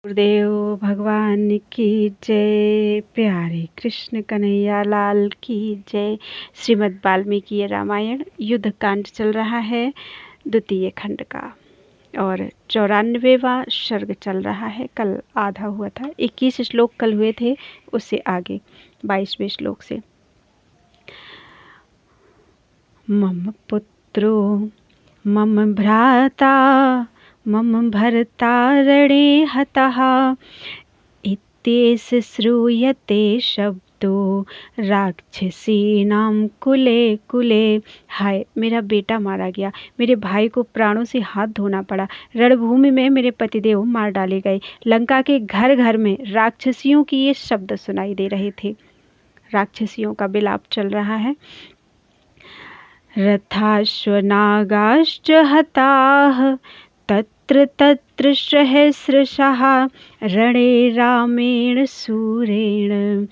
गुरुदेव भगवान की जय। प्यारे कृष्ण कन्हैया लाल की जय। श्रीमद् वाल्मीकि रामायण युद्ध कांड चल रहा है द्वितीय खंड का और 94वां सर्ग चल रहा है। कल आधा हुआ था, 21 श्लोक कल हुए थे, उससे आगे 22वें श्लोक से। मम पुत्रो मम भ्राता मम भर्ता रणे हतः इत्येष श्रूयते शब्दो राक्षसीनां कुले कुले। हाय, मेरा बेटा मारा गया, मेरे भाई को प्राणों से हाथ धोना पड़ा, रणभूमि में मेरे पतिदेव मार डाले गए, लंका के घर घर में राक्षसियों की ये शब्द सुनाई दे रहे थे। राक्षसियों का विलाप चल रहा है। रथाश्वनागाश्च हताः तत्र तत्र सहस्रशः रणे रामेण सूरेण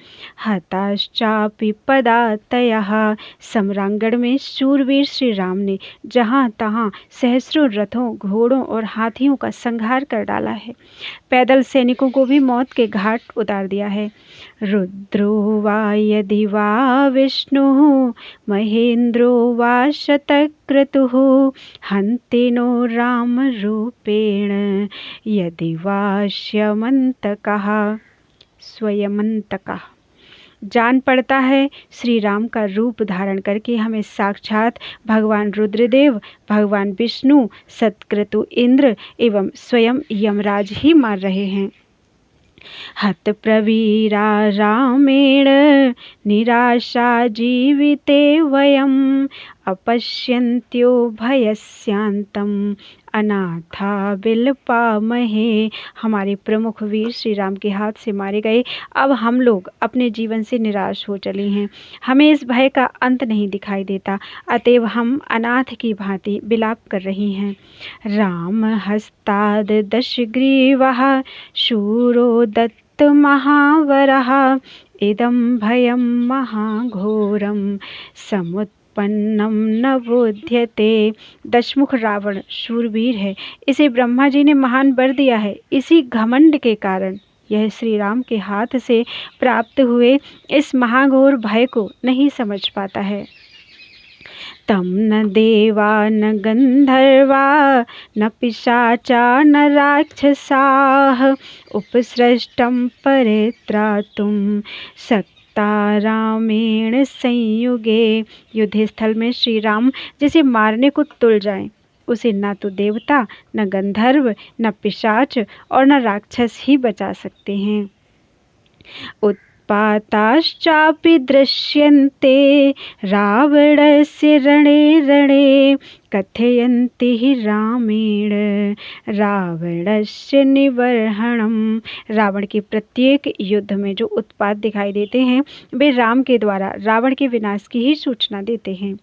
हताश्चापि पदातयः। सम्रांगण में शूरवीर श्री राम ने जहाँ तहाँ सहस्रों रथों, घोड़ों और हाथियों का संहार कर डाला है। पैदल सैनिकों को भी मौत के घाट उतार दिया है। रुद्रो वा यदि वा विष्णुः महेन्द्रो वा शतक्रतुः हन्तिनो राम रूपेण यदि वा स्यमन्तकः। स्वयमन्तकः जान पड़ता है श्री राम का रूप धारण करके हमें साक्षात भगवान रुद्रदेव, भगवान विष्णु, शतक्रतु इंद्र एवं स्वयं यमराज ही मार रहे हैं। हत प्रवीरा रामेण निराशा जीविते वयम् अपश्यन्त्यो भयस्यान्तं अनाथा विलपामहे। हमारे प्रमुख वीर श्री राम के हाथ से मारे गए, अब हम लोग अपने जीवन से निराश हो चले हैं। हमें इस भय का अंत नहीं दिखाई देता, अतएव हम अनाथ की भांति विलाप कर रही हैं। राम हस्ताद दशग्रीवः शूरो दत्त महावरः इदं भयं महाघोरं समुत्पन्नं न बोध्यते। दशमुख रावण शूरवीर है, इसे ब्रह्मा जी ने महान वर दिया है। इसी घमंड के कारण यह श्री राम के हाथ से प्राप्त हुए इस महाघोर भय को नहीं समझ पाता है। तम न देवा न गंधर्वा न पिशाचा न राक्षसाः उपसृष्टं परित्रातुं सक्ता रामेण संयुगे। युद्ध स्थल में श्री राम जिसे मारने को तुल जाएं, उसे न तो देवता, न गंधर्व, न पिशाच और न राक्षस ही बचा सकते हैं। उत्पाताश्चापि दृश्यन्ते रावणस्य रणे रणे कथयन्ति रामेण रावणस्य निवर्हणम्। रावण के प्रत्येक युद्ध में जो उत्पात दिखाई देते हैं, वे राम के द्वारा रावण के विनाश की ही सूचना देते हैं।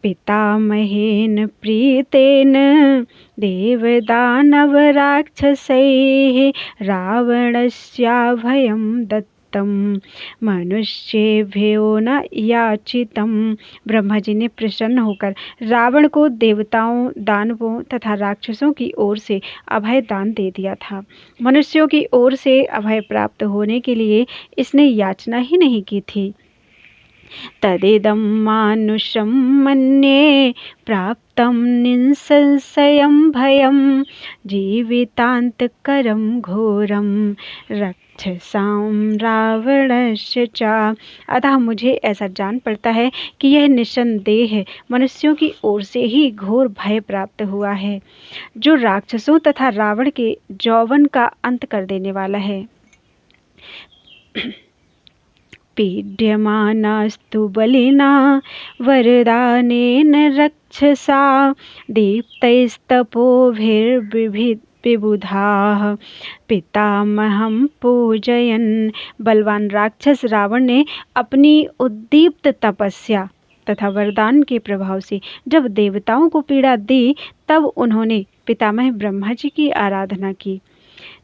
पितामहेन प्रीतेन देवदानव राक्षसैः रावणस्याभयं दत्तम् मनुष्येभ्यो न याचितम्। ब्रह्मा जी ने प्रसन्न होकर रावण को देवताओं, दानवों तथा राक्षसों की ओर से अभय दान दे दिया था। मनुष्यों की ओर से अभय प्राप्त होने के लिए इसने याचना ही नहीं की थी। तदिदं मानुषं मन्ये प्राप्तं निसंशयं भयं जीवितान्तकरं घोरं रक्षसां रावणस्य च। अतः मुझे ऐसा जान पड़ता है कि यह निसंदेह मनुष्यों की ओर से ही घोर भय प्राप्त हुआ है, जो राक्षसों तथा रावण के यौवन का अंत कर देने वाला है। पीड्यमानास्तु बलिना वरदानेन रक्षसा दीप्तैस्तपोभिर्विबुधाः पितामहं पूजयन्। बलवान राक्षस रावण ने अपनी उद्दीप्त तपस्या तथा वरदान के प्रभाव से जब देवताओं को पीड़ा दी, तब उन्होंने पितामह ब्रह्मा जी की आराधना की।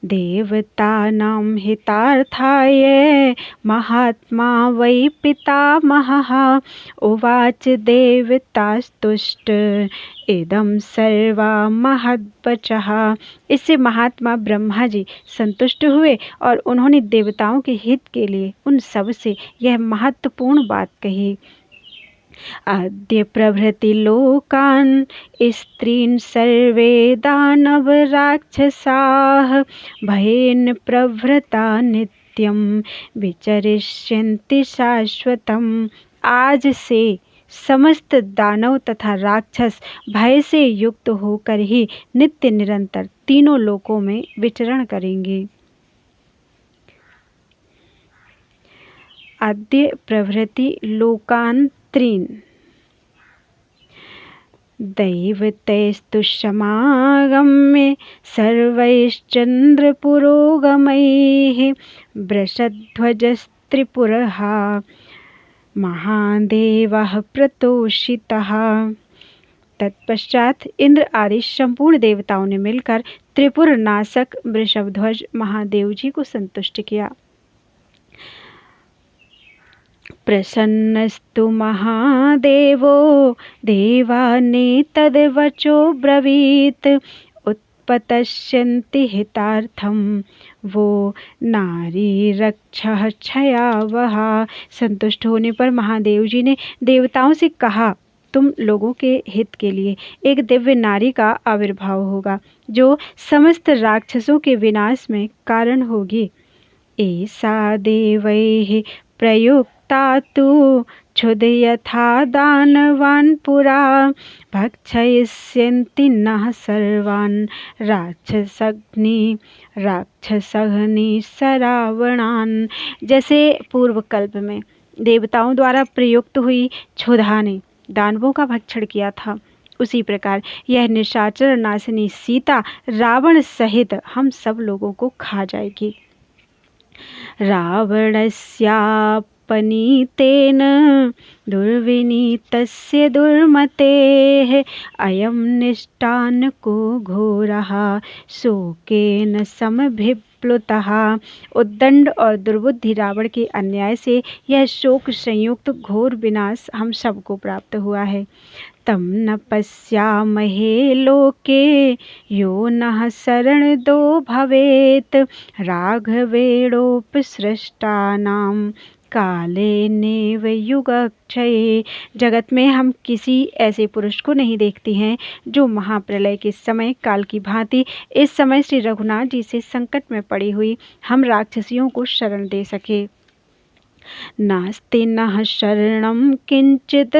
देवतानां हितार्थाय महात्मा वै पितामहः उवाच देवतास्तुष्ट इदं सर्वा महद्वचः। इससे महात्मा ब्रह्मा जी संतुष्ट हुए और उन्होंने देवताओं के हित के लिए उन सब से यह महत्वपूर्ण बात कही। अद्य प्रभृति लोकान् स्त्रीन् सर्वे दानव राक्षसाः भयेन प्रभृता नित्यं विचरिष्यन्ति शाश्वतम्। आज से समस्त दानव तथा राक्षस भय से युक्त होकर ही नित्य निरंतर तीनों लोकों में विचरण करेंगे। अद्य प्रभृति लोकान् त्रीन् दैवतैस्तु समागम्य सर्वैश्चन्द्रपुरोगमैः वृषध्वजस्त्रिपुरः महादेवः प्रतोषितः। तत्पश्चात इंद्र आदि संपूर्ण देवताओं ने मिलकर त्रिपुर नाशक वृषभध्वज महादेव जी को संतुष्ट किया। प्रसन्नस्तु महादेवो देवानेतद्वचो ब्रवीत् उत्पतस्यन्ति हितार्थं वो नारी रक्षः क्षयावह। संतुष्ट होने पर महादेव जी ने देवताओं से कहा, तुम लोगों के हित के लिए एक दिव्य नारी का आविर्भाव होगा जो समस्त राक्षसों के विनाश में कारण होगी। ऐसा देवैः प्रयुक्ता तु क्षुध यथा दानवान् पुरा भक्षयिष्यन्ति नः सर्वान् राक्षसघ्नि सरावणान्। जैसे पूर्व कल्प में देवताओं द्वारा प्रयुक्त हुई क्षुधा ने दानवों का भक्षण किया था, उसी प्रकार यह निशाचर नासिनी सीता रावण सहित हम सब लोगों को खा जाएगी। रावणस्यापनीतेन दुर्विनीतस्य दुर्मतेः अयं निष्ठानको घोरः शोकेन समभिप्लुतः। उद्दंड और दुर्बुद्धि रावण के अन्याय से यह शोक संयुक्त घोर विनाश हम सबको प्राप्त हुआ है। तम न पश्यामहे लोके यो नः शरणदो भवेत् राघवेणोपसृष्टानां कालेनेव युगक्षये। जगत में हम किसी ऐसे पुरुष को नहीं देखते हैं जो महाप्रलय के समय काल की भांति इस समय श्री रघुनाथ जी से संकट में पड़ी हुई हम राक्षसियों को शरण दे सके। नास्ति नः शरणं किंचित्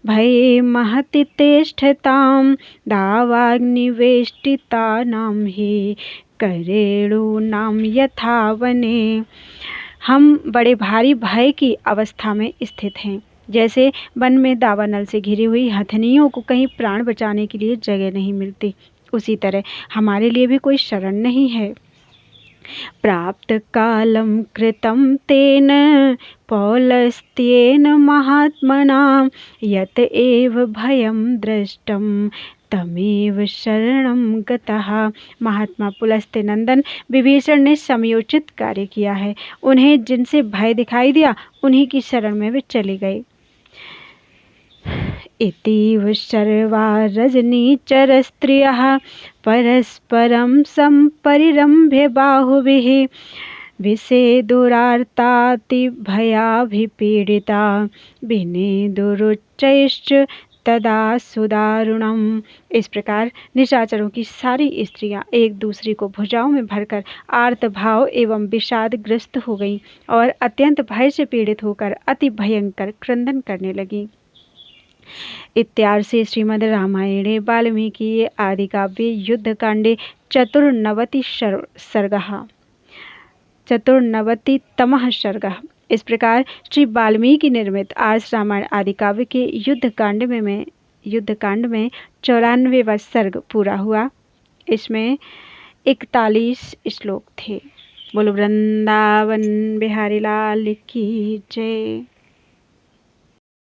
भये महति तिष्ठतां दावाग्निवेष्टितानां हि करेणूनां यथा वने। हम बड़े भारी भय की अवस्था में स्थित हैं। जैसे वन में दावानल से घिरी हुई हथनियों को कहीं प्राण बचाने के लिए जगह नहीं मिलती, उसी तरह हमारे लिए भी कोई शरण नहीं है। प्राप्त कालं कृतं तेन पौलस्त्येन महात्मना यत एव भयं दृष्टं तमेव शरणं गतः। महात्मा पुलस्त्य नंदन विभीषण ने समयोचित कार्य किया है। उन्हें जिनसे भय दिखाई दिया उन्हीं की शरण में वे चले गए। इतीव सर्वा रजनीचर स्त्रियः परस्परं सम्परिरम्भ्य बाहुभिः विषेदुरार्तातिभयाभिपीडिता विनेदुरुच्चैश्च तदा सुदारुणम्। इस प्रकार निशाचरों की सारी स्त्रियां एक दूसरे को भुजाओं में भरकर आर्त भाव एवं विषादग्रस्त हो गईं और अत्यंत भय से पीड़ित होकर अति भयंकर क्रंदन करने लगीं। इत्यार्षे श्रीमद् रामायणे वाल्मीकि आदिकाव्ये युद्धकांडे 94तमः सर्गः। इस प्रकार श्री वाल्मीकि निर्मित आज रामायण आदि काव्य के युद्धकांड में 94वां सर्ग पूरा हुआ। इसमें 41 श्लोक थे। बोलो वृंदावन बिहारी लाल की जय।